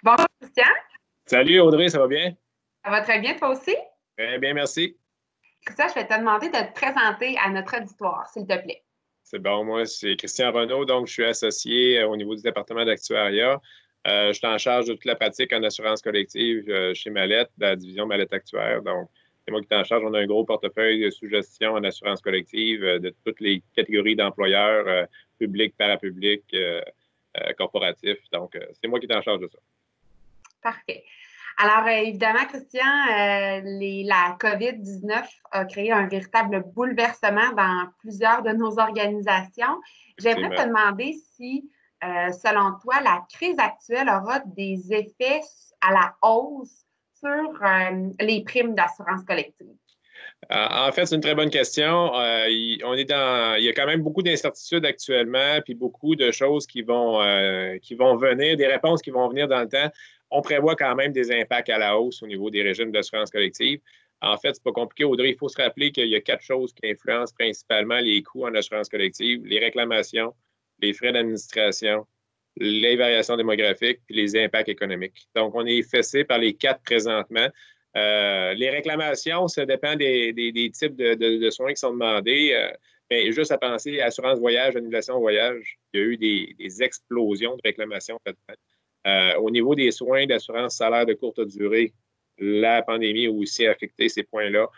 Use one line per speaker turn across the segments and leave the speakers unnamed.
Bonjour Christian,
Salut Audrey, ça va bien?
ça va très bien toi aussi?
Très bien, merci.
Christian, je vais te demander de te présenter à notre auditoire, s'il te plaît.
C'est bon, moi, c'est Christian Renaud, donc je suis associé au niveau du département d'actuariat. Je suis en charge de toute la pratique en assurance collective chez Mallette, de la division Mallette Actuaire. Donc, c'est moi qui suis en charge. On a un gros portefeuille de sous-gestion en assurance collective de toutes les catégories d'employeurs, publics, parapublics, corporatifs. Donc, c'est moi qui suis en charge de ça.
Parfait. Alors, évidemment, Christian, la COVID-19 a créé un véritable bouleversement dans plusieurs de nos organisations. J'aimerais te demander si, selon toi, la crise actuelle aura des effets à la hausse sur les primes d'assurance collective.
En fait, c'est une très bonne question. Il y a quand même beaucoup d'incertitudes actuellement, puis beaucoup de choses qui vont venir, des réponses qui vont venir dans le temps. On prévoit quand même des impacts à la hausse au niveau des régimes d'assurance collective. En fait, c'est pas compliqué, Audrey. Il faut se rappeler qu'il y a 4 choses qui influencent principalement les coûts en assurance collective: les réclamations, les frais d'administration, les variations démographiques, puis les impacts économiques. Donc, on est fessé par les 4 présentement. Les réclamations, ça dépend des types de soins qui sont demandés. Mais juste à penser, assurance voyage, annulation voyage, il y a eu des explosions de réclamations. Au niveau des soins d'assurance salaire de courte durée, la pandémie a aussi affecté ces points-là.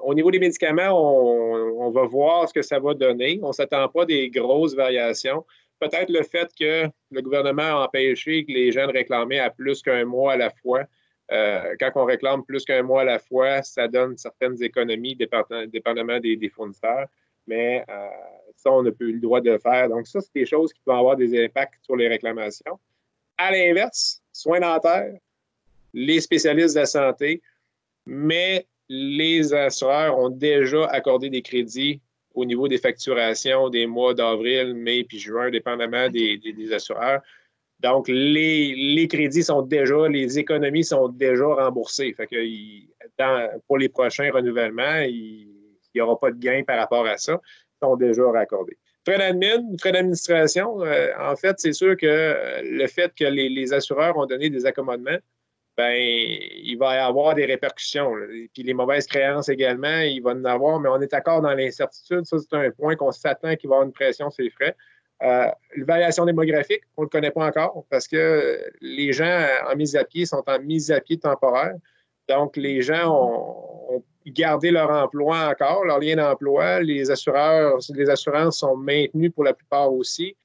Au niveau des médicaments, on va voir ce que ça va donner. On ne s'attend pas à des grosses variations. Peut-être le fait que le gouvernement a empêché que les gens réclamaient à plus qu'un mois à la fois. Quand on réclame plus qu'un mois à la fois, ça donne certaines économies dépendamment des fournisseurs, mais ça, on n'a plus eu le droit de le faire. Donc, ça, c'est des choses qui peuvent avoir des impacts sur les réclamations. À l'inverse, soins dentaires, les spécialistes de la santé, mais les assureurs ont déjà accordé des crédits au niveau des facturations des mois d'avril, mai puis juin, dépendamment des assureurs. Donc, les crédits sont déjà, les économies sont déjà remboursées. Fait que pour les prochains renouvellements, il n'y aura pas de gain par rapport à ça. Ils sont déjà raccordés. Frais d'administration, en fait, c'est sûr que le fait que les assureurs ont donné des accommodements, ben, il va y avoir des répercussions. Puis les mauvaises créances également, il va y en avoir, mais on est encore dans l'incertitude. Ça, c'est un point qu'on s'attend qu'il va y avoir une pression sur les frais. L'évaluation démographique, on ne le connaît pas encore parce que les gens en mise à pied sont en mise à pied temporaire. Donc, les gens ont gardé leur emploi encore, leur lien d'emploi. Les assurances sont maintenues pour la plupart aussi.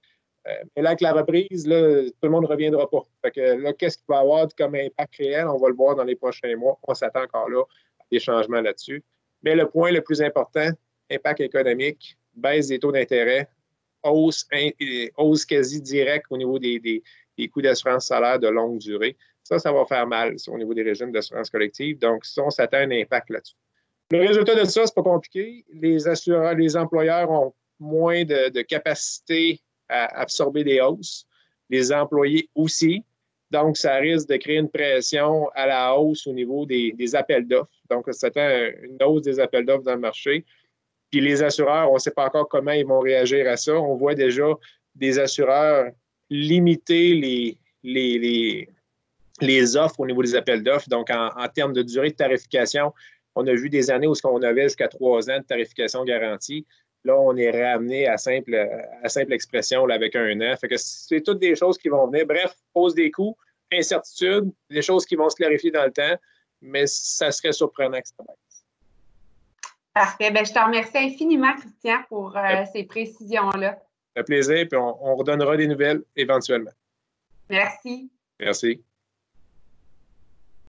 Mais là, avec la reprise, là, tout le monde ne reviendra pas. Fait que là, qu'est-ce qu'il va y avoir comme impact réel? On va le voir dans les prochains mois. On s'attend encore là à des changements là-dessus. Mais le point le plus important, impact économique, baisse des taux d'intérêt, hausse quasi directe au niveau des coûts d'assurance salaire de longue durée. Ça va faire mal au niveau des régimes d'assurance collective. Donc, ça, on s'attend à un impact là-dessus. Le résultat de ça, c'est pas compliqué. Les employeurs ont moins de capacité à absorber des hausses. Les employés aussi. Donc, ça risque de créer une pression à la hausse au niveau des appels d'offres. Donc, ça s'attend une hausse des appels d'offres dans le marché. Puis les assureurs, on ne sait pas encore comment ils vont réagir à ça. On voit déjà des assureurs limiter les offres au niveau des appels d'offres. Donc, en termes de durée de tarification, on a vu des années où on avait jusqu'à 3 ans de tarification garantie. Là, on est ramené à simple expression là, avec 1 an. Fait que c'est toutes des choses qui vont venir. Bref, hausse des coûts, incertitude, des choses qui vont se clarifier dans le temps, mais ça serait surprenant que ça baisse.
Parfait. Bien, je te remercie infiniment, Christian, pour ces précisions-là.
Ça fait plaisir, puis on redonnera des nouvelles éventuellement.
Merci.
Merci.